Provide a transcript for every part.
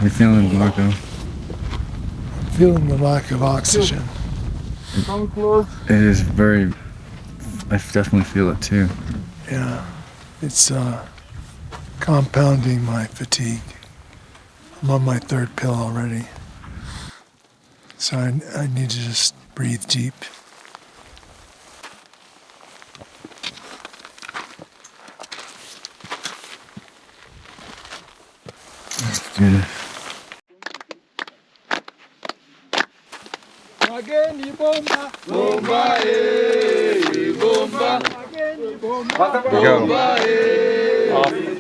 You're feeling Marco? Feeling the lack of oxygen. It is very, I definitely feel it too. Yeah, it's compounding my fatigue. I'm on my third pill already. So I need to just breathe deep. Let's do this. Bomba, bomba. Go.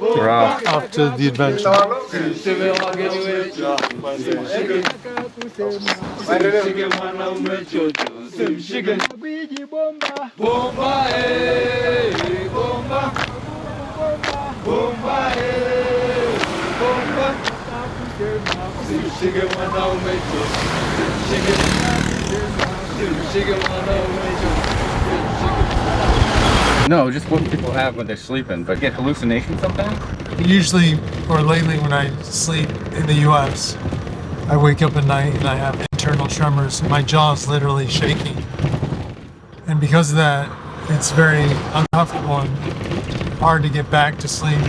We're off. Off to the adventure. No, just what people have when they're sleeping, but get hallucinations sometimes? Usually, or lately when I sleep in the US, I wake up at night and I have internal tremors. My jaw is literally shaking. And because of that, it's very uncomfortable and hard to get back to sleep.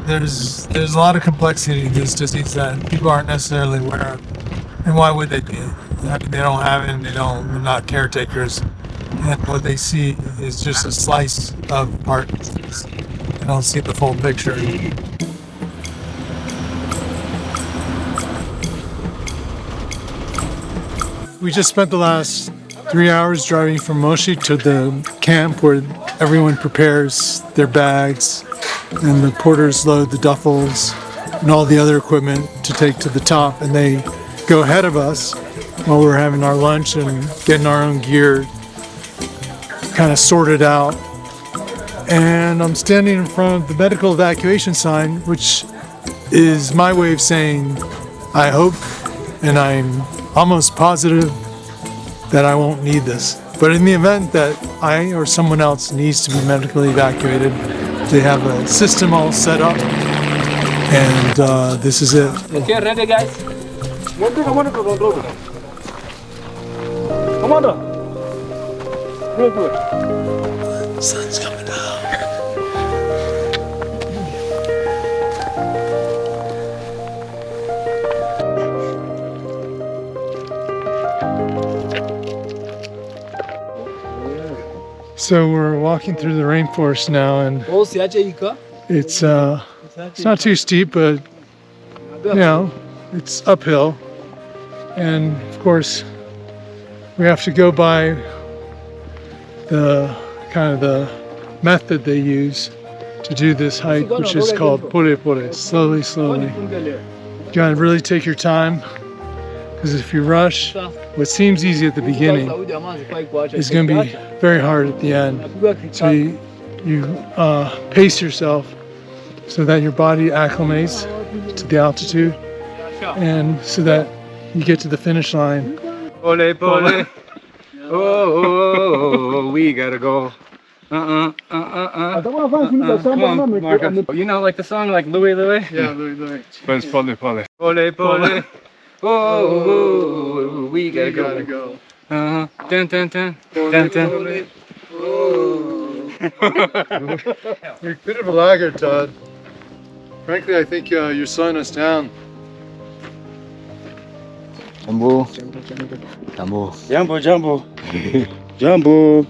There's a lot of complexity to this disease that people aren't necessarily aware of. And why would they be? I mean, they don't have it and they're not caretakers. And what they see is just a slice of Parkinson's. They don't see the full picture. We just spent the last 3 hours driving from Moshi to the camp where everyone prepares their bags and the porters load the duffels and all the other equipment to take to the top, and they go ahead of us while we're having our lunch and getting our own gear kind of sorted out. And I'm standing in front of the medical evacuation sign, which is my way of saying I hope and I'm almost positive that I won't need this. But in the event that I or someone else needs to be medically evacuated, they have a system all set up, and this is it. Okay, ready guys? Come on. Good. Sun's coming down. So we're walking through the rainforest now, and it's not too steep, but you know, it's uphill. And of course, we have to go by the kind of the method they use to do this hike, which is called pole pole, slowly. You gotta really take your time, because if you rush, what seems easy at the beginning is going to be very hard at the end. So you pace yourself so that your body acclimates to the altitude, and so that you get to the finish line. Pole, pole. Oh, we gotta go. Come on, Marcus. You know, like the song, like Louie Louie? Yeah, Louie. Pole, pole. Pole, pole. Oh, we gotta go. Dun, dun, dun. Dun, dun. You're a bit of a laggard, Todd. Frankly, I think you're slowing us down. Jumbo.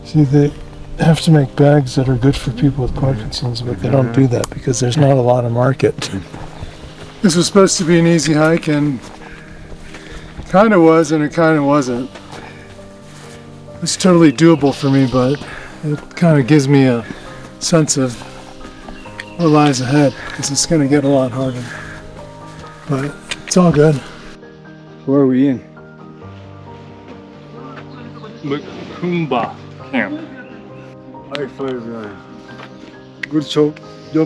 See, they have to make bags that are good for people with Parkinson's, but they don't do that because there's not a lot of market. This was supposed to be an easy hike, and kind of was, and it kind of wasn't. It's totally doable for me, but it kind of gives me a sense of what lies ahead, because it's going to get a lot harder. But it's all good. Where are we in? Kumba camp. Good job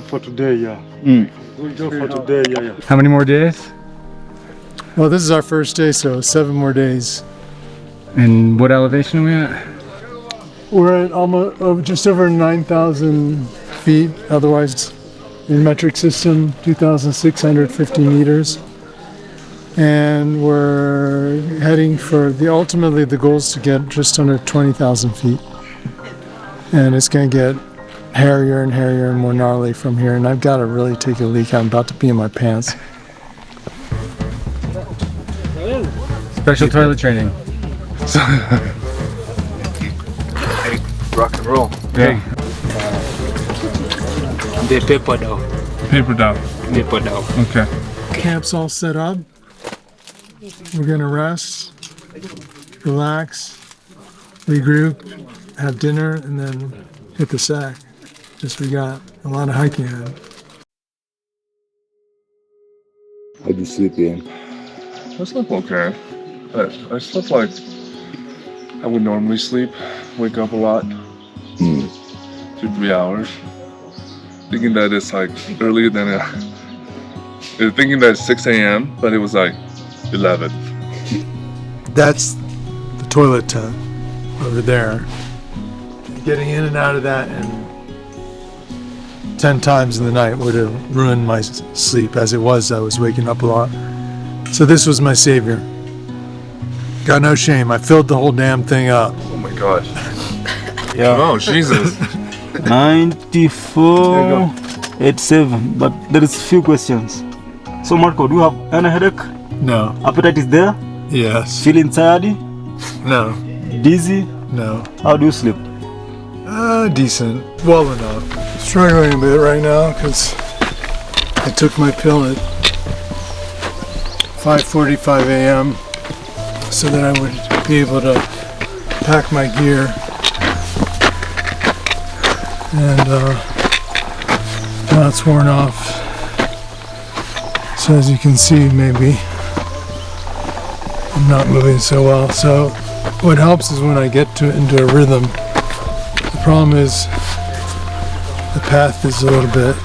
for today, yeah. Good job for today, yeah. How many more days? Well, this is our first day, so 7 more days. And what elevation are we at? We're at almost just over 9,000 feet. Otherwise, in metric system, 2,650 meters. And we're heading for ultimately the goal is to get just under 20,000 feet. And it's going to get hairier and hairier and more gnarly from here. And I've got to really take a leak. I'm about to pee in my pants. Special toilet training. Rock and roll. Yeah. The paper down. Paper down. Paper down. Okay. Camp's all set up. We're going to rest, relax, regroup, have dinner, and then hit the sack. Just we got a lot of hiking ahead. How'd you sleep, Ian? I slept okay. I slept like I would normally sleep. Wake up a lot. 2-3 hours. Thinking that it's like earlier than thinking that it's 6 a.m., but it was like 11. That's the toilet tent over there. Getting in and out of that and 10 times in the night would have ruined my sleep. As it was, I was waking up a lot. So this was my savior. Got no shame. I filled the whole damn thing up. Oh my gosh. Yeah. Oh, Jesus. 94, 87. But there is few questions. So Marco, do you have any headache? No. Appetite is there? Yes. Feeling tired? No. Dizzy? No. How do you sleep? Decent. Well enough. Struggling a bit right now because I took my pill at 5:45 a.m. so that I would be able to pack my gear. And now it's worn off. So as you can see, maybe I'm not moving so well. So what helps is when I get into a rhythm. The problem is the path is a little bit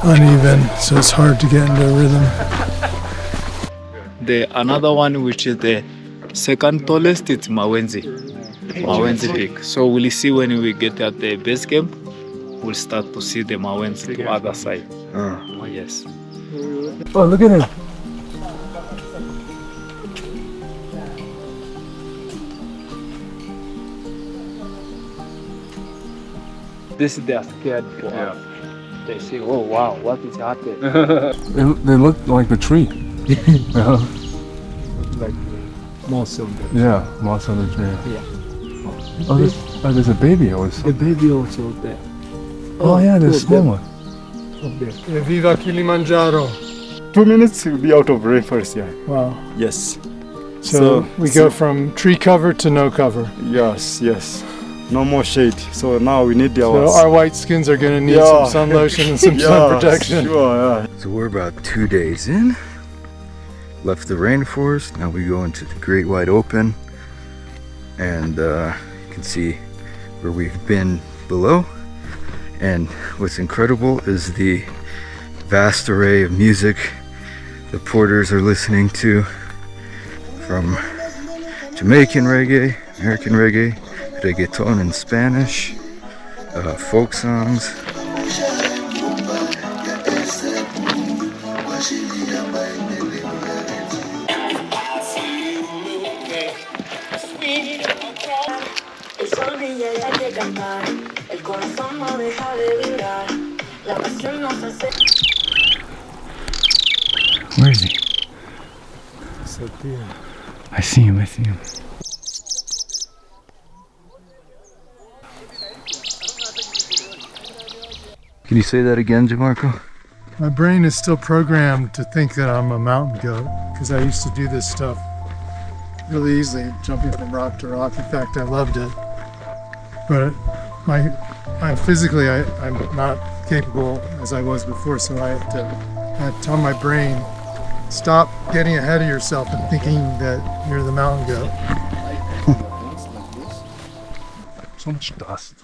uneven, so it's hard to get into a rhythm. The another one, which is the second tallest, it's Mawenzi Peak. So we'll see when we get at the base camp. We'll start to see the Mawenzi to other side. Oh yes. Oh, look at him. This they are scared for us. They say, "Oh wow, what is happening?" They look like the tree. Yeah. Like most of them. Yeah, moss on the tree. Yeah. Oh, there's a baby also. The baby also there. Oh yeah, there's a small one. Up there. Viva Kilimanjaro. 2 minutes, you'll be out of rainforest, yeah. Wow. Yes. So we go from tree cover to no cover. Yes, yes. No more shade. So now we need So our white skins are going to need some sun lotion and some sun protection. Sure, yeah. So we're about 2 days in. Left the rainforest. Now we go into the great wide open. And you can see where we've been below. And what's incredible is the vast array of music the porters are listening to, from Jamaican reggae, American reggae, reggaeton in Spanish, folk songs. Where is he? I see him. Can you say that again, Jamarco? My brain is still programmed to think that I'm a mountain goat because I used to do this stuff really easily, jumping from rock to rock. In fact, I loved it. But I'm physically, I'm not capable as I was before, so I had to tell my brain, stop getting ahead of yourself and thinking that you're the mountain goat. So much dust.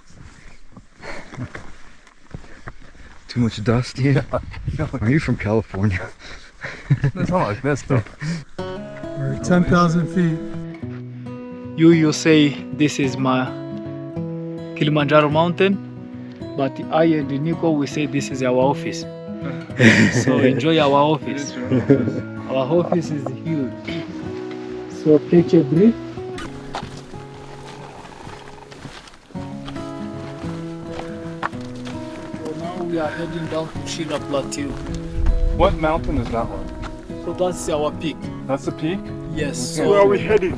Too much dust here? Are you from California? It's not like this though. We're at 10,000 feet. You say this is my Kilimanjaro mountain, But I and Nico, we say this is our office. So enjoy our office. Our office is huge. So take a breath. So now we are heading down to Shira Plateau. What mountain is that one? So that's our peak. That's the peak? Yes. Okay. Where are we heading?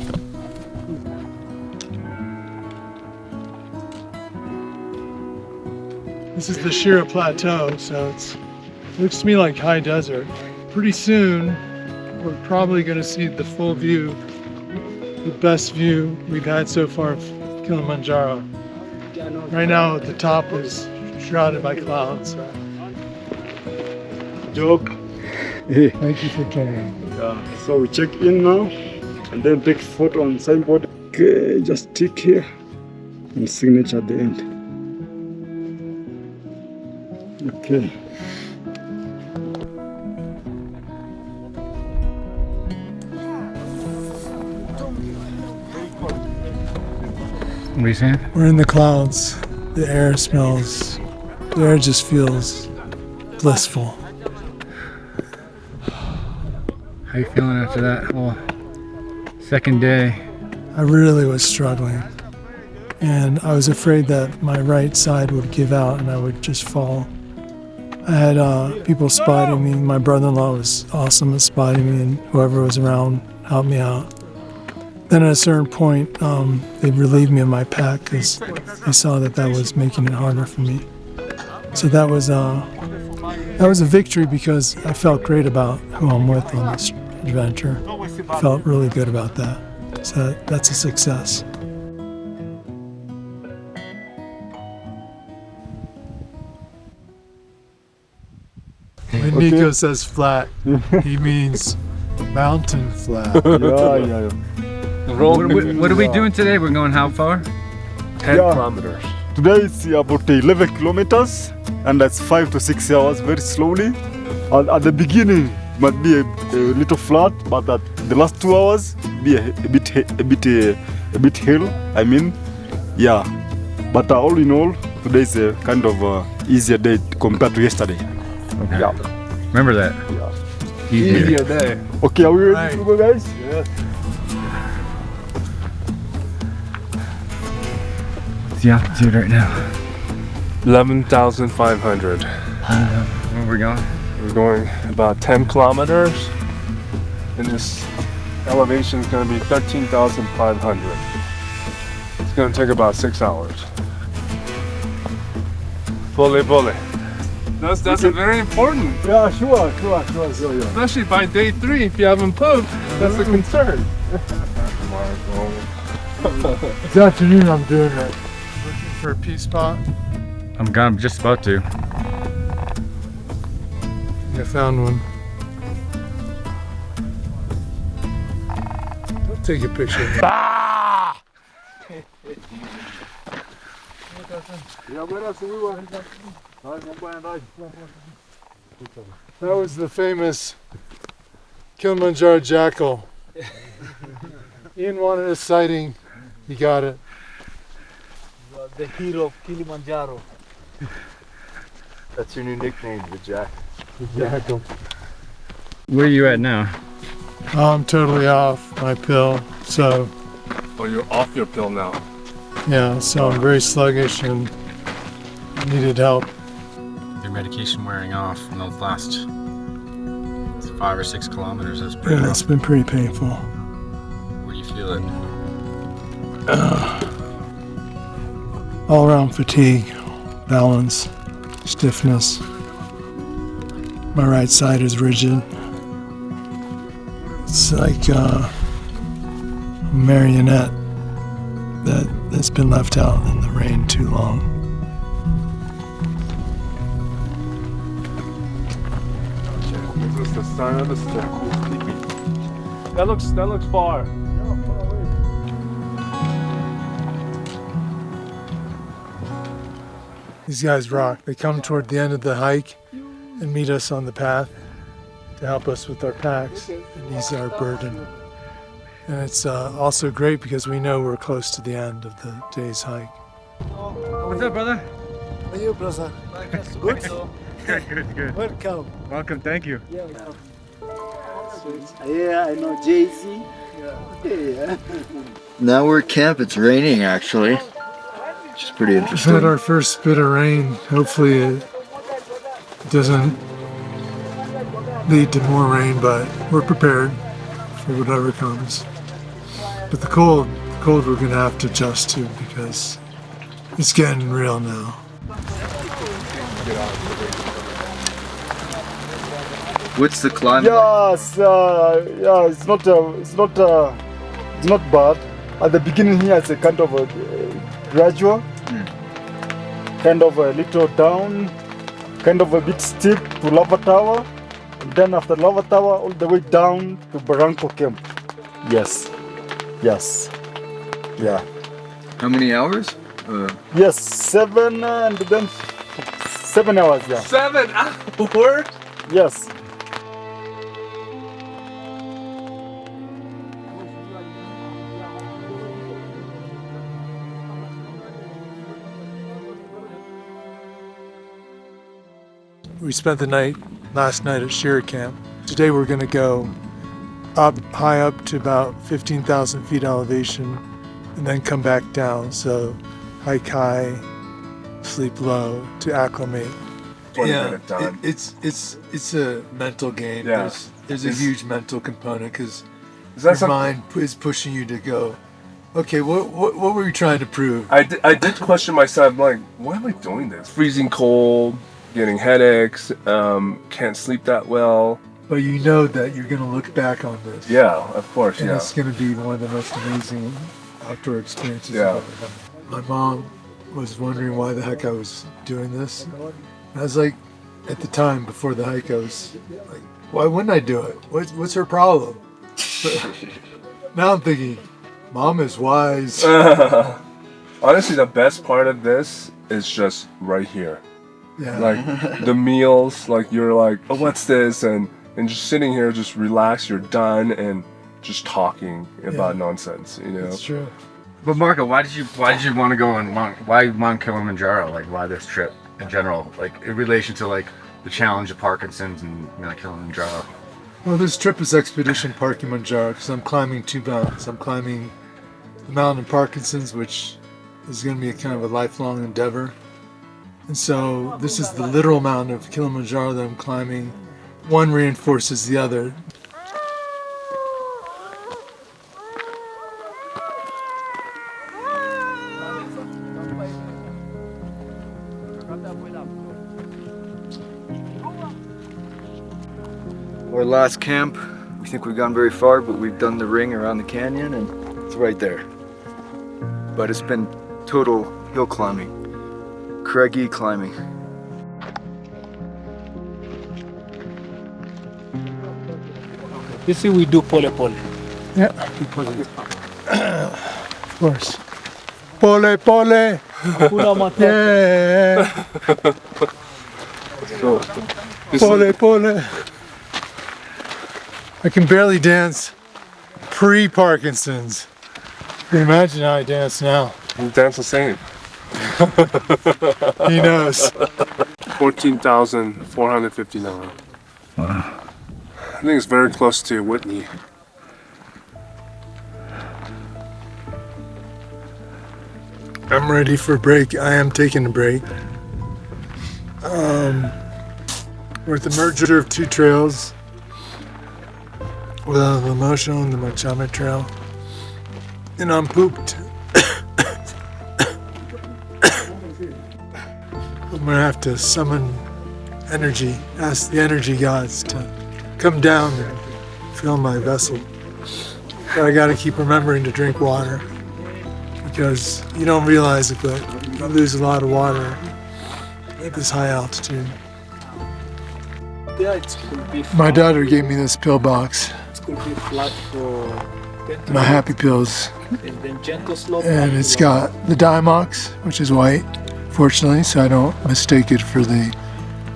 This is the Shira Plateau, so it looks to me like high desert. Pretty soon, we're probably going to see the full view, the best view we've had so far of Kilimanjaro. Right now, the top is shrouded by clouds. Job. Thank you for coming. So we check in now and then take photo on signboard. Okay, just tick here and signature at the end. Okay. What are you saying? We're in the clouds. The air smells, the air just feels blissful. How you feeling after that whole second day? I really was struggling. And I was afraid that my right side would give out and I would just fall. I had people spotting me. My brother-in-law was awesome at spotting me, and whoever was around helped me out. Then at a certain point, they relieved me of my pack because they saw that was making it harder for me. So that was a victory because I felt great about who I'm with on this adventure. I felt really good about that. So that's a success. When Nico says flat, he means mountain flat. Yeah. What are we doing today? We're going how far? 10 Yeah. kilometers. Today it's about 11 kilometers and that's 5 to 6 hours very slowly. At the beginning might be a little flat, but at the last 2 hours be a bit hill. I mean, yeah. But all in all, today is a kind of easier day compared to yesterday. Okay. Yeah. Remember that. Yeah. Easier. day. Okay, are we ready Right. to go, guys? Yeah. What's the altitude right now? 11,500. Where are we going? We're going about 10 kilometers, and this elevation is going to be 13,500. It's going to take about 6 hours. Bully. That's very important, Yeah, sure, yeah. especially by day 3. If you haven't pooped, that's a concern. This afternoon I'm doing it. Looking for a pee spot. I'm just about to. I found one. I'll take a picture of it. That was the famous Kilimanjaro jackal. Ian wanted a sighting. He got it. The hero of Kilimanjaro. That's your new nickname, the Jack. The jackal. Where are you at now? I'm totally off my pill. So, Oh, you're off your pill now. yeah, so I'm very sluggish and needed help. Your medication wearing off in those last 5 or 6 kilometers. That's pretty Yeah, rough. it's been pretty painful. Where do you feel it? All around fatigue, balance, stiffness. My right side is rigid. It's like a marionette that's been left out in the rain too long. This is the sign of the step. That looks far. These guys rock. They come toward the end of the hike and meet us on the path to help us with our packs and ease our burden. And it's also great because we know we're close to the end of the day's hike. What's up, brother? How are you, brother? Good? Good. Welcome. Welcome, thank you. Yeah, I know JC. Yeah. Now we're at camp. It's raining actually, which is pretty We've interesting. had our first bit of rain. Hopefully it doesn't lead to more rain, but we're prepared for whatever comes. But the cold we're gonna have to adjust to because it's getting real now. What's the climate? Yes, yeah, it's not bad. At the beginning here, it's a kind of a gradual, kind of a little down, kind of a bit steep to Lava Tower, and then after Lava Tower, all the way down to Barranco Camp. Yes, yeah. How many hours? Yes, 7 and then 7 hours, yeah. 7 hours? Yes. We spent the last night at Shearer Camp. Today we're going to go high up to about 15,000 feet elevation and then come back down. So hike high, sleep low to acclimate. 20-minute time. It's a mental game. Yeah. There's a huge mental component because Is your that mind is pushing you to go, okay, what were you trying to prove? I did question myself, like, why am I doing this? Freezing cold, getting headaches, can't sleep that well. But you know that you're going to look back on this. Yeah, of course, And yeah. it's going to be one of the most amazing outdoor experiences Yeah. I've ever had. My mom was wondering why the heck I was doing this. And I was like, at the time before the hike, I was like, why wouldn't I do it? What's her problem? But now I'm thinking, Mom is wise. Honestly, the best part of this is just right here. Yeah. Like the meals, like you're like, oh, what's this? And just sitting here, just relax, you're done, and just talking about nonsense, you know? It's true. But Marco, why did you want to go on why Mount Kilimanjaro? Like, why this trip in general? Like, in relation to like the challenge of Parkinson's and Kilimanjaro. Well, this trip is Expedition Parkimanjaro because I'm climbing 2 mountains. I'm climbing the mountain of Parkinson's, which is going to be a kind of a lifelong endeavor. And so this is the literal mountain of Kilimanjaro that I'm climbing. One reinforces the other. Our last camp. We think we've gone very far, but we've done the ring around the canyon and it's right there. But it's been total hill climbing, craggy climbing. You see, we do pole. Yeah, of course. Pole. Yeah. Pole. I can barely dance pre-Parkinson's. Can you imagine how I dance now? You dance the same. He knows. 14,459. Wow. I think it's very close to Whitney. I'm ready for a break. I am taking a break. We're at the merger of 2 trails. The Lemosho and the Machame Trail. And I'm pooped. I'm gonna have to summon energy, ask the energy gods to come down and fill my vessel. But I gotta keep remembering to drink water because you don't realize it, but you lose a lot of water at this high altitude. Yeah, it's could be My daughter gave me this pill box, could be flat for 10 my happy pills, and then gentle slope. and it's got the Diamox, which is white, fortunately, so I don't mistake it for the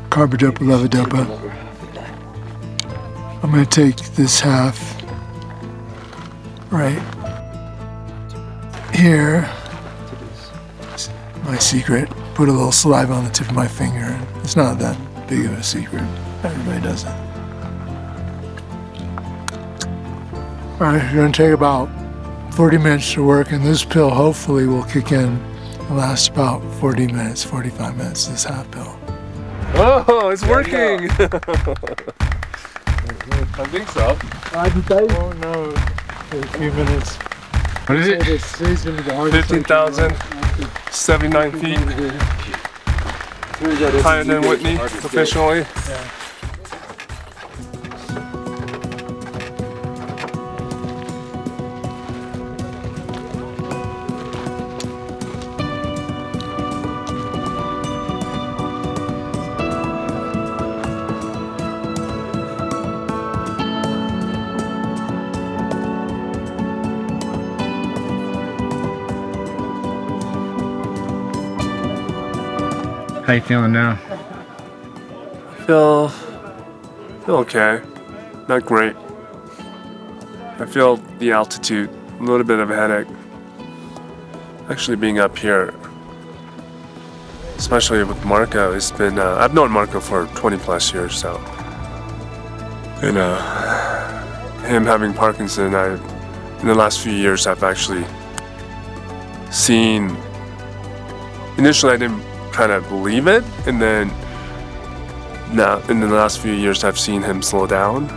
carbidopa levodopa. I'm gonna take this half right here. My secret. put a little saliva on the tip of my finger. It's not that big of a secret. Everybody does it. All right, you're gonna take about 40 minutes to work, and this pill hopefully will kick in and last about 40 minutes, 45 minutes, this half pill. Oh, it's working! I think so. Oh no, in a few minutes. What is it? 15,079 feet. Higher than Whitney, officially. How you feeling now? Feel okay. Not great. I feel the altitude, a little bit of a headache. Actually being up here, especially with Marco, it's been, I've known Marco for 20 plus years, so. And him having Parkinson, in the last few years I've actually seen, initially I didn't kind of believe it, and then now in the last few years I've seen him slow down,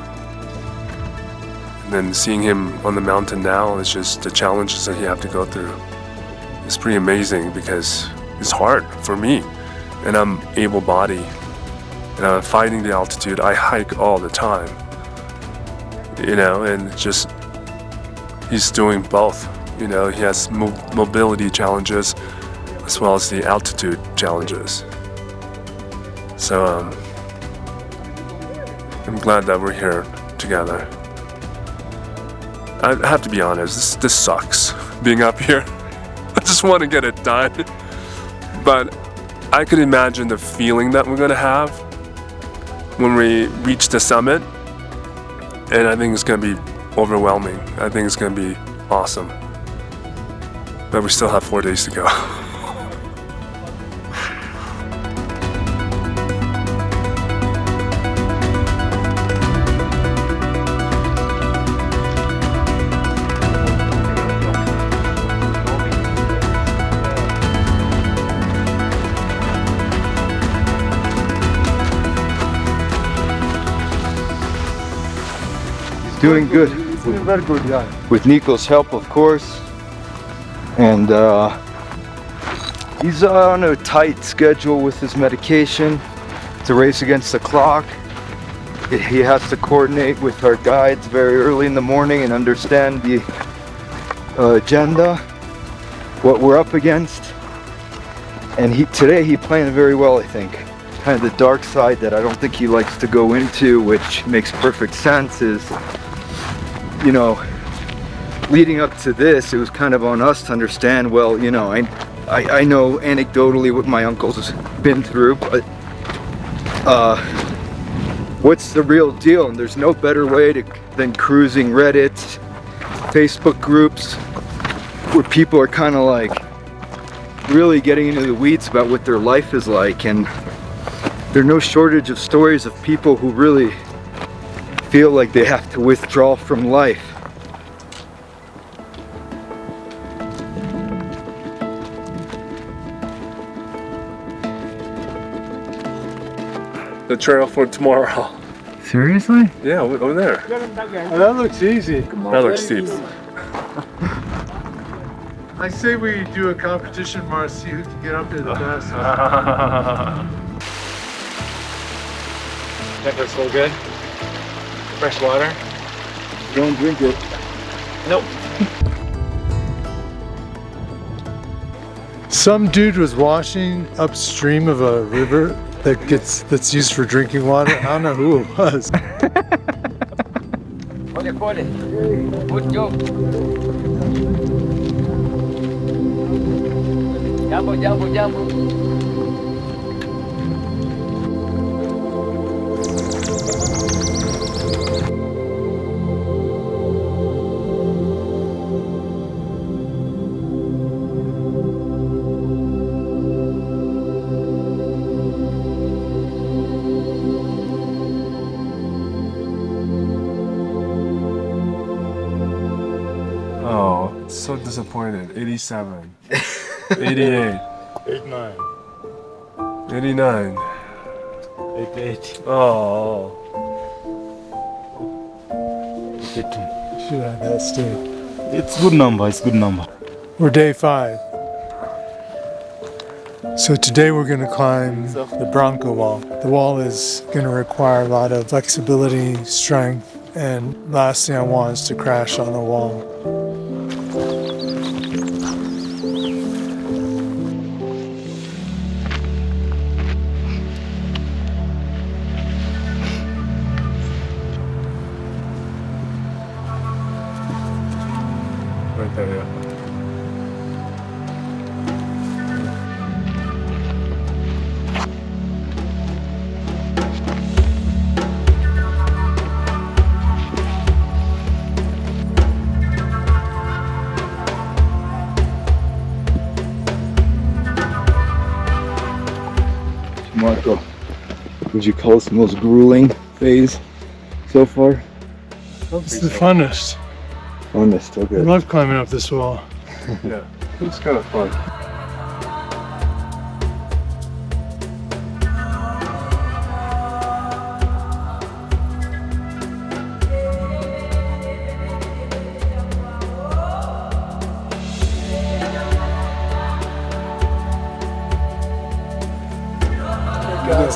and then seeing him on the mountain now is just the challenges that he have to go through. It's pretty amazing because it's hard for me, and I'm able-bodied, and I'm fighting the altitude. I hike all the time, you know, and just he's doing both. You know, he has mobility challenges as well as the altitude challenges. So I'm glad that we're here together. I have to be honest, this sucks, being up here. I just want to get it done. But I could imagine the feeling that we're gonna have when we reach the summit, and I think it's gonna be overwhelming. I think it's gonna be awesome. But we still have 4 days to go. Doing good. Very good, yeah. With Nico's help, of course. And he's on a tight schedule with his medication. It's a race against the clock. He has to coordinate with our guides very early in the morning and understand the agenda, what we're up against. And today he planned very well, I think. Kind of the dark side that I don't think he likes to go into, which makes perfect sense, is, you know, leading up to this, it was kind of on us to understand, well, you know, I know anecdotally what my uncle's been through, but what's the real deal? And there's no better way than cruising Reddit, Facebook groups, where people are kind of like really getting into the weeds about what their life is like. And there's no shortage of stories of people who really feel like they have to withdraw from life. The trail for tomorrow. Seriously? Yeah, over there. Oh, that looks easy. That looks steep. I say we do a competition, Mars, see who can get up there the best. That looks so good. Fresh water. Don't drink it. Nope. Some dude was washing upstream of a river that's used for drinking water. I don't know who it was. Good job. Jambo. so disappointed. 87. 88. 89. 89. 88. Oh. 82. Should have that steak. It's good number. It's good number. We're day 5. So today we're going to climb the Bronco wall. The wall is going to require a lot of flexibility, strength, and last thing I want is to crash on the wall. Right there, yeah. Marco, would you call this the most grueling phase so far? This is the funnest. Honest, I okay. love climbing up this wall. Yeah. It's kind of fun.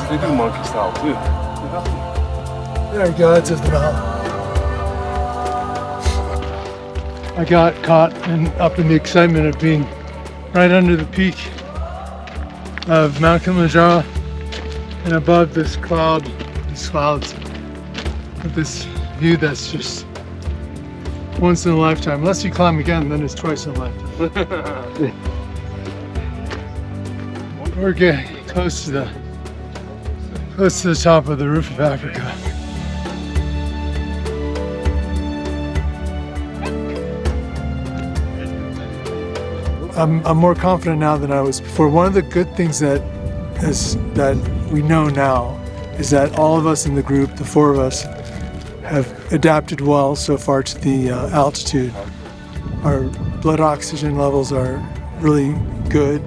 They do monkey style too. There are gods of the mountain. I got caught up in the excitement of being right under the peak of Mount Kilimanjaro and above these clouds, with this view that's just once in a lifetime. Unless you climb again, then it's twice in a lifetime. We're getting close to the top of the roof of Africa. I'm more confident now than I was before. One of the good things that we know now is that all of us in the group, the 4 of us, have adapted well so far to the altitude. Our blood oxygen levels are really good.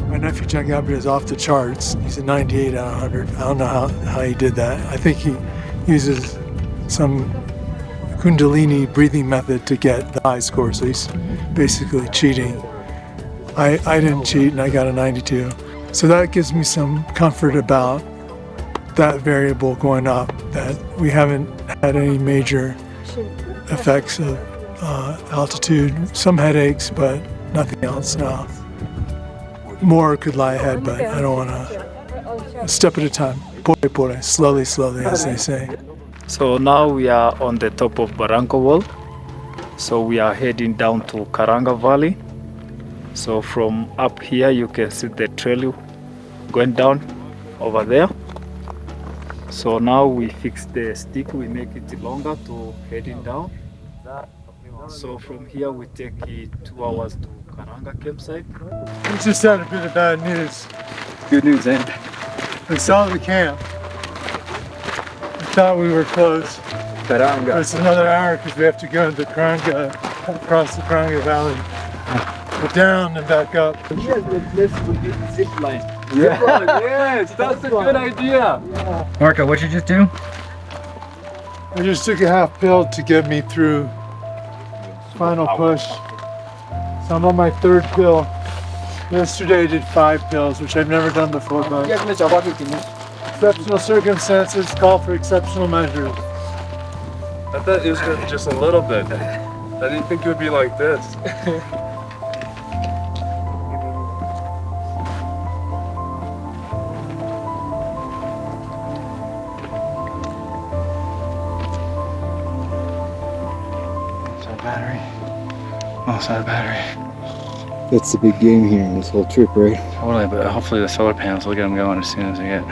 My nephew John Gabriel is off the charts. He's a 98 out of 100. I don't know how he did that. I think he uses some Kundalini breathing method to get the high score, so he's basically cheating. I didn't cheat and I got a 92. So that gives me some comfort about that variable going up, that we haven't had any major effects of altitude. Some headaches, but nothing else now. More could lie ahead, but I don't want to. A step at a time. Pore pore, slowly, slowly, as they say. So now we are on the top of Barranco Wall. So we are heading down to Karanga Valley. So from up here you can see the trail going down over there. So now we fix the stick, we make it longer to heading down. So from here we take 2 hours to Karanga campsite. We just had a bit of bad news. Good news, eh? We saw the camp. We thought we were close. But it's another hour because we have to go to the Karanga, across the Karanga Valley. Go down and back up. Yes, let's do the zip line. Yes, that's a good idea. Marco, what'd you just do? I just took a half pill to get me through final push. So I'm on my 3rd pill. Yesterday I did 5 pills, which I've never done before, but exceptional circumstances call for exceptional measures. I thought it was just a little bit. I didn't think it would be like this. Battery. Oh, it's not a battery. That's the big game here in this whole trip, right? Totally, but hopefully the solar panels will get them going as soon as I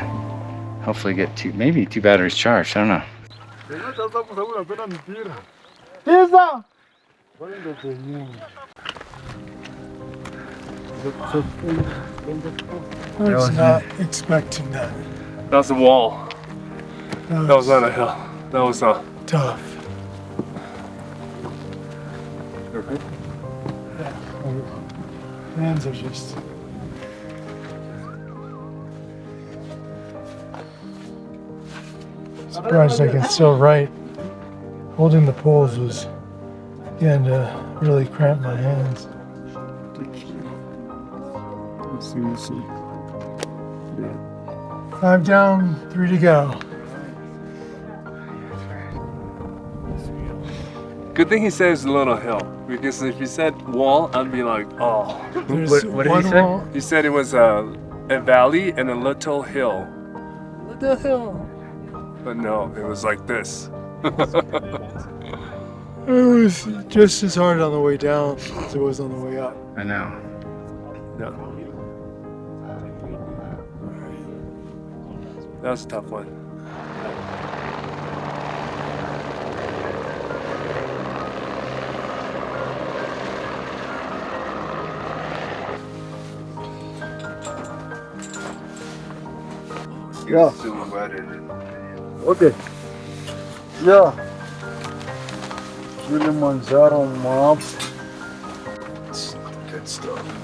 hopefully get maybe 2 batteries charged. I don't know. I was not expecting that. That was a wall. That was not a hill. That was tough. Okay. Hands are just. Surprised I can still write. Holding the poles was beginning to really cramp my hands. Five down, 3 to go. Good thing he said it's a little hill, because if he said wall, I'd be like, oh. There's What did he one say? wall. He said it was a valley and a little hill. Little hill. But no, it was like this. It was just as hard on the way down as it was on the way up. I know. No. That was a tough one. Yeah. Silhouetted. Okay. Yeah. Kilimanjaro map. Good stuff.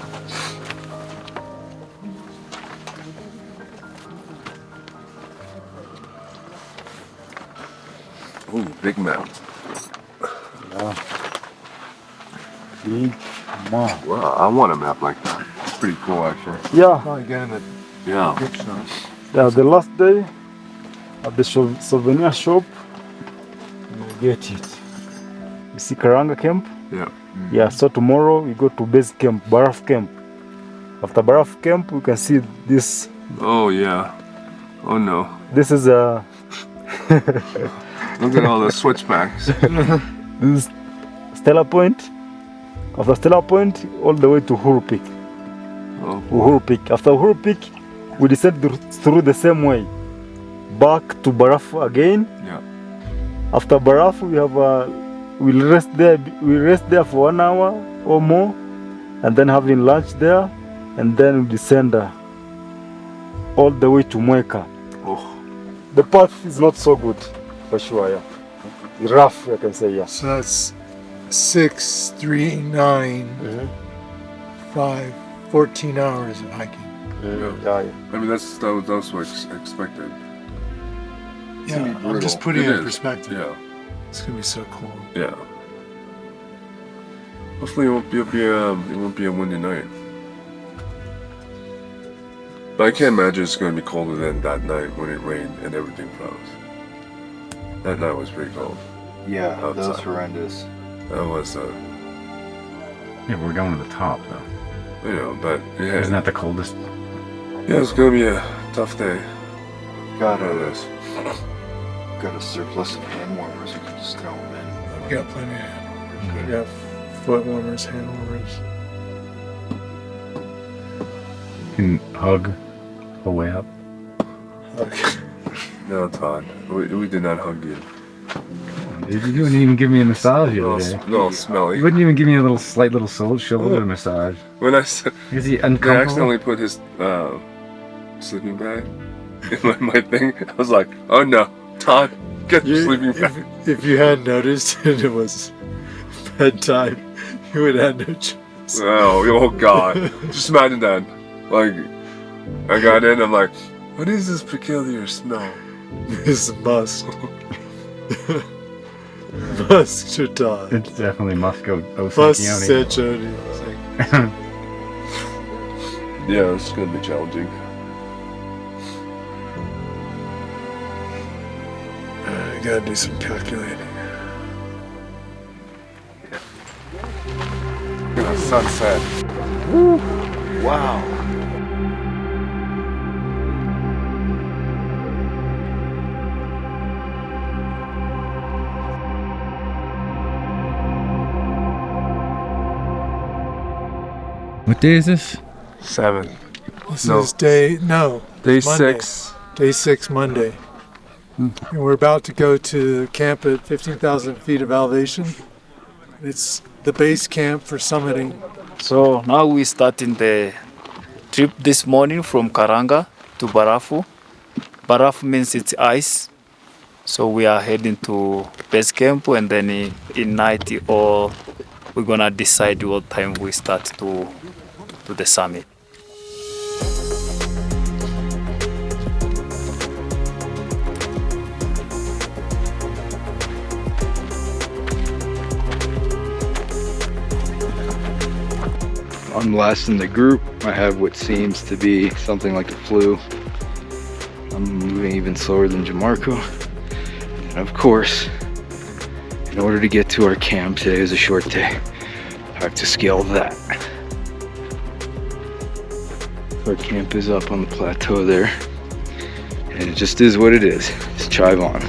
Ooh, big map. Yeah. Big map. Wow, I want a map like that. It's pretty cool, actually. Yeah. Yeah. Yeah. The last day at the souvenir shop, you get it. You see Karanga camp? Yeah. Yeah. So tomorrow we go to base camp, Baraf camp. After Baraf camp, we can see this. Oh, yeah. Oh, no. This is a. Look at all the switchbacks. This is Stella Point. After Stella Point, all the way to Uhuru Peak. Oh, Uhuru Peak. After Uhuru Peak, we descend through the same way, back to Baraf again. yeah. After Baraf, we have we'll rest there. We rest there for 1 hour or more, and then having lunch there, and then we descend all the way to Mweka. Oh. The path is not so good, for sure. Yeah, rough, I can say. Yeah. So that's 6, 3, 9, 5, 14 hours of hiking. Yeah. I mean, that was what's expected. Yeah, I'm brutal. just putting It it in is. perspective. Yeah. It's gonna be so cool. Yeah. Hopefully it won't be a windy night. But I can't imagine it's going to be colder than that night when it rained and everything froze. That night was pretty cold. Yeah, that was Outside. horrendous. That was, Yeah, we're going to the top though. but yeah. Isn't that the coldest? Yeah, it's going to be a tough day. Got It a, is. got a surplus of hand warmers. You can just throw them in. I've got plenty of hand warmers. I got foot warmers, hand warmers. You can hug the way up. Okay. No, Todd. We did not hug you. You wouldn't even give me a massage the other day. No, You smelly. wouldn't even give me a slight little shoulder massage. When I said, Is he I uncomfortable? accidentally put his sleeping bag in my thing. I was like, oh no, Todd, get your sleeping bag. If you had noticed and it was bedtime, you would have no choice. Oh God. Just imagine that. Like, I got in, I'm like, what is this peculiar smell? It's musk. Musk Chitad. It's definitely Musco Musk Osakioni. Sanchoni. Yeah, it's gonna be challenging. I gotta do some calculating. Look at the sunset. Wow. What day is this? 7. This No. is day Day Monday. 6. Day 6 Monday. And we're about to go to camp at 15,000 feet of elevation. It's the base camp for summiting. So now we starting the trip this morning from Karanga to Barafu. Barafu means it's ice. So we are heading to base camp, and then in night or we're gonna decide what time we start to the summit. I'm last in the group. I have what seems to be something like a flu. I'm moving even slower than Jamarco. And of course, in order to get to our camp, today is a short day. I have to scale that. Our camp is up on the plateau there. And it just is what it is. Just chive on.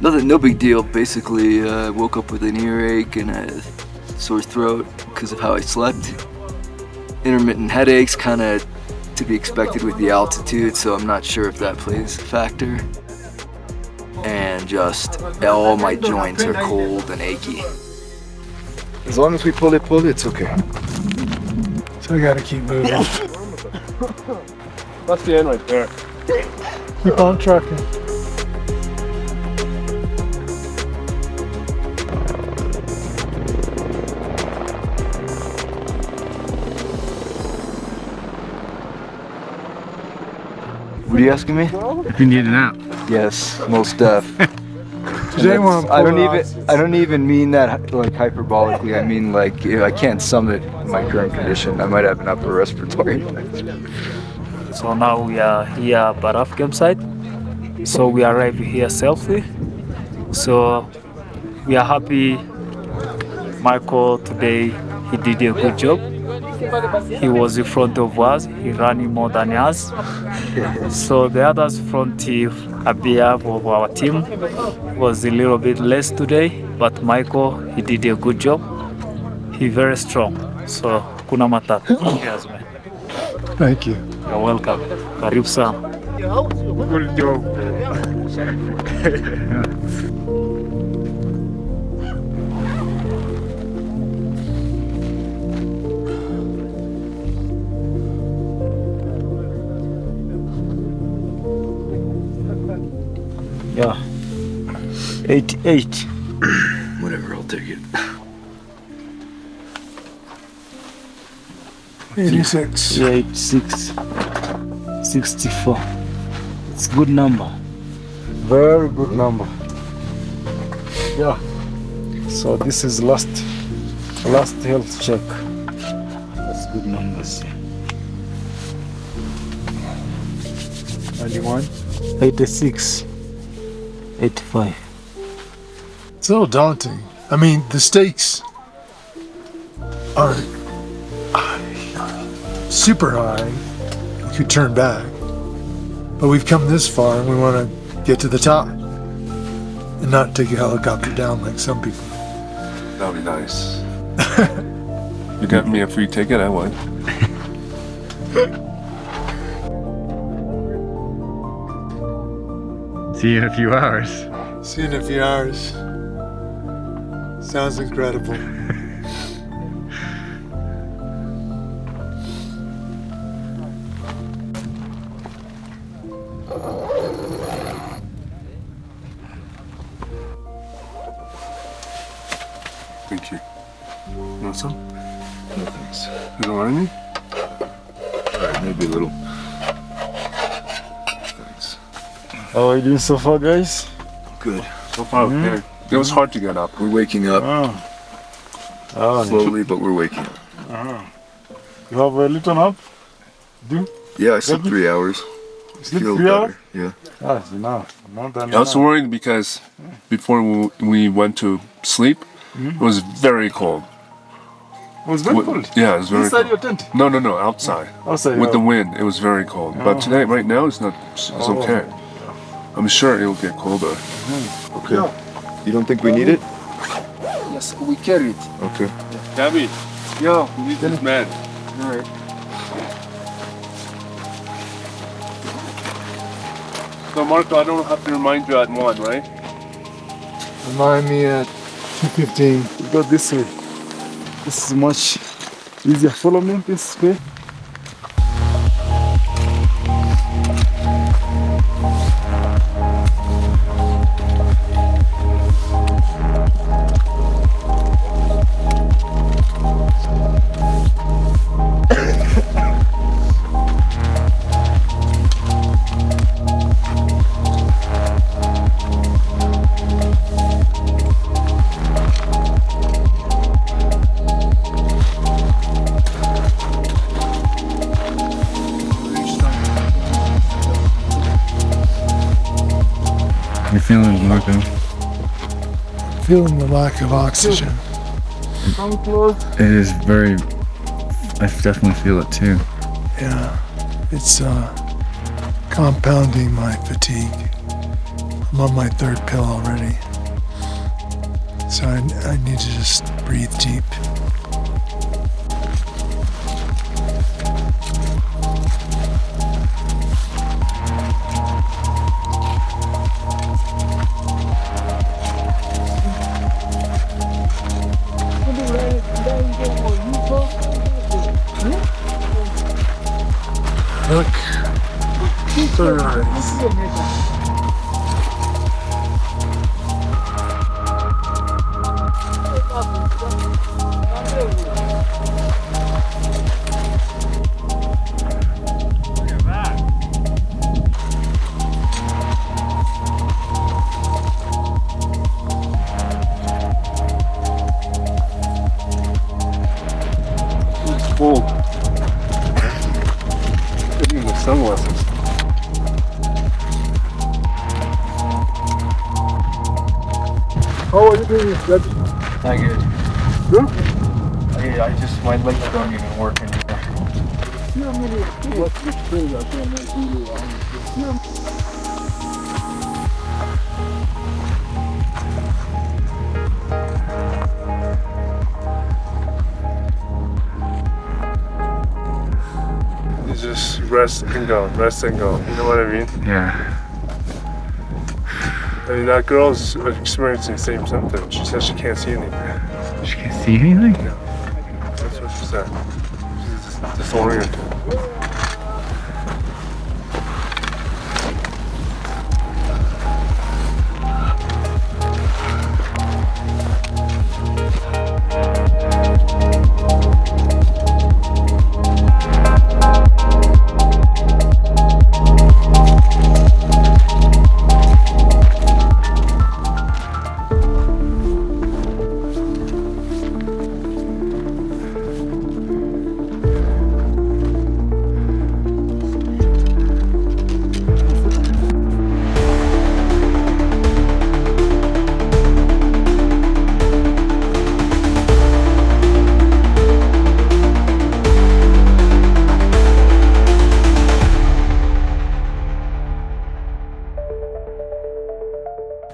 No big deal. Basically, woke up with an earache and a sore throat because of how I slept. Intermittent headaches, kind of to be expected with the altitude, so I'm not sure if that plays a factor. And just all my joints are cold and achy. As long as we pull it, it's okay. So I gotta keep moving. That's the end right there. Keep on trucking. What are you asking me? If you need a nap. Yes, most def. I don't even mean that like hyperbolically. I mean like I can't sum it in my current condition. I might have an upper respiratory. So now we are here at Baraf campsite. So we arrived here safely. So we are happy. Michael today, he did a good job. He was in front of us. He ran more than us. So the others front on behalf of our team was a little bit less today, but Michael, he did a good job. He very strong. So kuna matata. Cheers, man. Thank you. You're welcome. Karibu sana. Good job. Yeah. 88. Whatever, I'll take it. 86. Yeah, 86. 64. It's a good number. Very good number. Yeah. So this is last health check. That's good numbers. 91. 86. 85. It's a little daunting. I mean, the stakes are super high. You could turn back. But we've come this far and we want to get to the top and not take a helicopter down like some people. That'd be nice. You got me a free ticket, I would. See you in a few hours. See you in a few hours. Sounds incredible. Thank you. You want some? No thanks. You don't want any? Alright, maybe a little. How are you doing so far, guys? Good. So far, okay. It was hard to get up. We're waking up slowly, but we're waking up. You have a little nap? Yeah, I slept 3 hours. Sleep Feel 3 better. hours? Yeah. That's enough. More than I was enough. worried because before we went to sleep, it was very cold. It was very cold. Yeah, it was very Inside cold. your tent? No, outside. Outside. With the wind, it was very cold. But today, right now, it's not. It's okay. I'm sure it'll get colder. Okay. You don't think we need it? Yes, we carry it. Okay. Gabby, Yo, you need this man. alright. So Marco, I don't have to remind you at 1, right? Remind me at 2:15. We go this way. This is much easier. Follow me this way. You feeling Marco? Feeling the lack of oxygen. It is very. I definitely feel it too. Yeah, it's compounding my fatigue. I'm on my third pill already. So I need to just breathe deep. Look, sunrise. Cool. Even the sunglasses. How are you doing, Dad? Not good. Good? I just, my legs don't even work anymore. You just rest and go, rest and go. You know what I mean? Yeah. I mean, that girl's experiencing the same symptoms. She says she can't see anything. She can't see anything? That's what she said. She's just disoriented.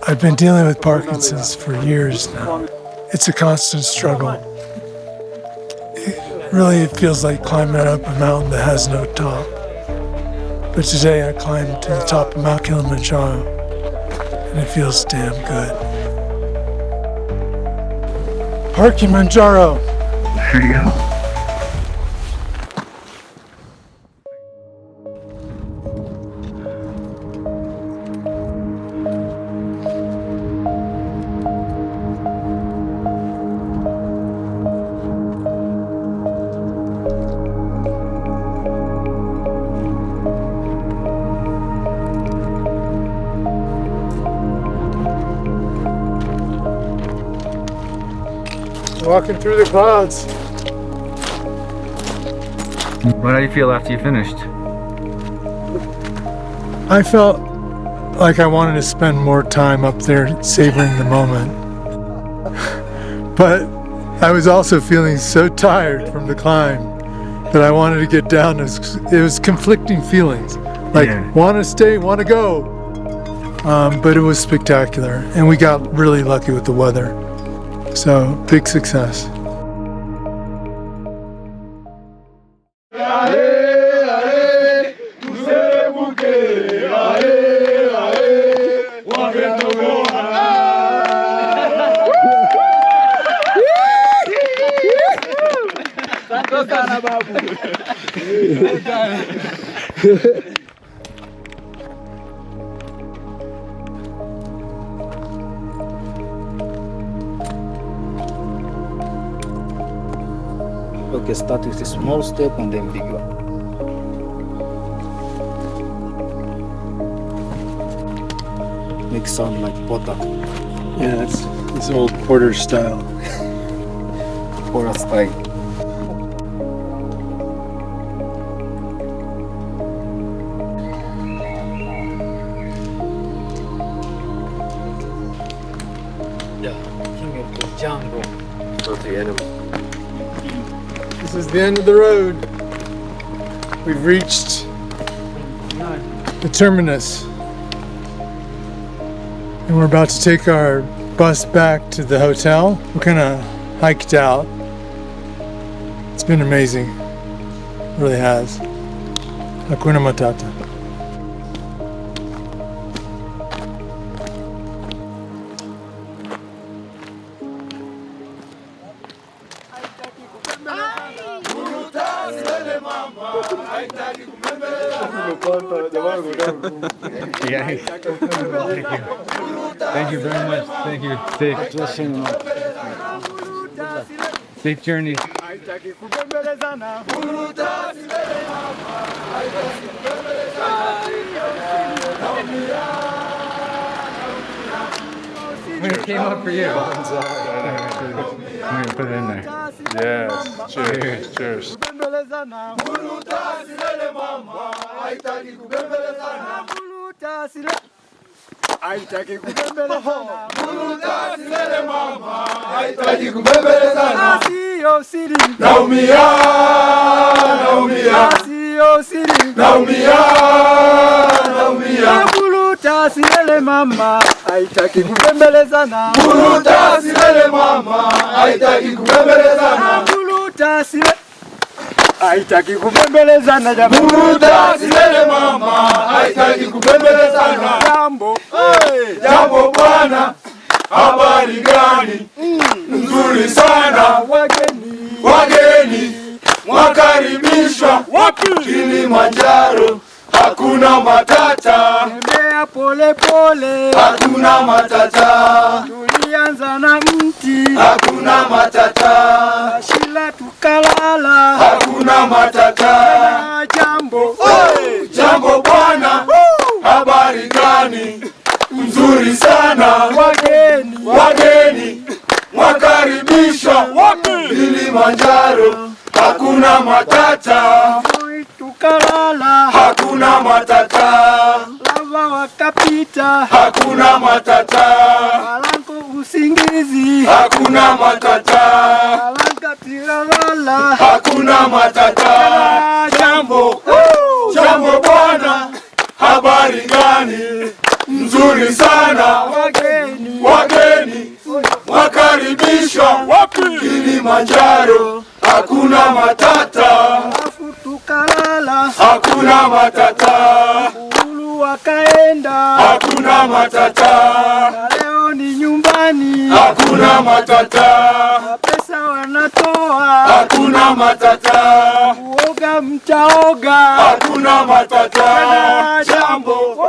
I've been dealing with Parkinson's for years now. It's a constant struggle. It feels like climbing up a mountain that has no top. But today I climbed to the top of Mount Kilimanjaro, and it feels damn good. Parkimanjaro! There you go. Walking through the clouds. How do you feel after you finished? I felt like I wanted to spend more time up there savoring the moment. But I was also feeling so tired from the climb that I wanted to get down. It was conflicting feelings. Like, want to stay, want to go. But it was spectacular. And we got really lucky with the weather. So, big success. Okay, start with a small step and then big one. Make sound like porter. Yeah, it's old porter style. Porter style. jungle. Not the enemy. This is the end of the road. We've reached the terminus. And we're about to take our bus back to the hotel. We kind of hiked out. It's been amazing. It really has. Hakuna Matata. Thank you very much. Thank you. Safe journey. It came up for you. I'm gonna put it in there. Yes. Cheers. Cheers. Haitaki kubembelezana. Sile mama, haitaki kubembelezana. Sio siri. Naumia, naumia. Sio siri. Naumia, naumia. Buluta sile mama, haitaki kubembelezana. Buluta sile mama, haitaki kubembelezana. Buluta sile haitaki kubembelezana jambo. Buluta sile mama, haitaki kubembelezana. Jambo, jambo bwana, habari gani? Nzuri sana. Wageni mwakaribishwa wapi? Kilimanjaro, hakuna matata. Tembea pole pole, hakuna matata. Tulianza na mti, hakuna matata. Shila tukalala, hakuna matata. Jambo, jambo bwana, habari gani? Nzuri sana. Wageni mwakaribishwa wapi? Kilimanjaro, hakuna matata. Tukalala, hakuna matata. Lava wakapita, hakuna matata. Alanko usingizi, hakuna matata. Alanka tiralala, hakuna matata. Jambo, jambo bwana, habari gani? Nzuri sana. Wageni mwakaribishwa wapi? Kilimanjaro, hakuna matata. Tukalala, hakuna matata. Ulu wakaenda, hakuna matata. Leo ni nyumbani, hakuna matata. Pesa wanatoa, hakuna matata. Uoga mtaoga, hakuna matata. Jambo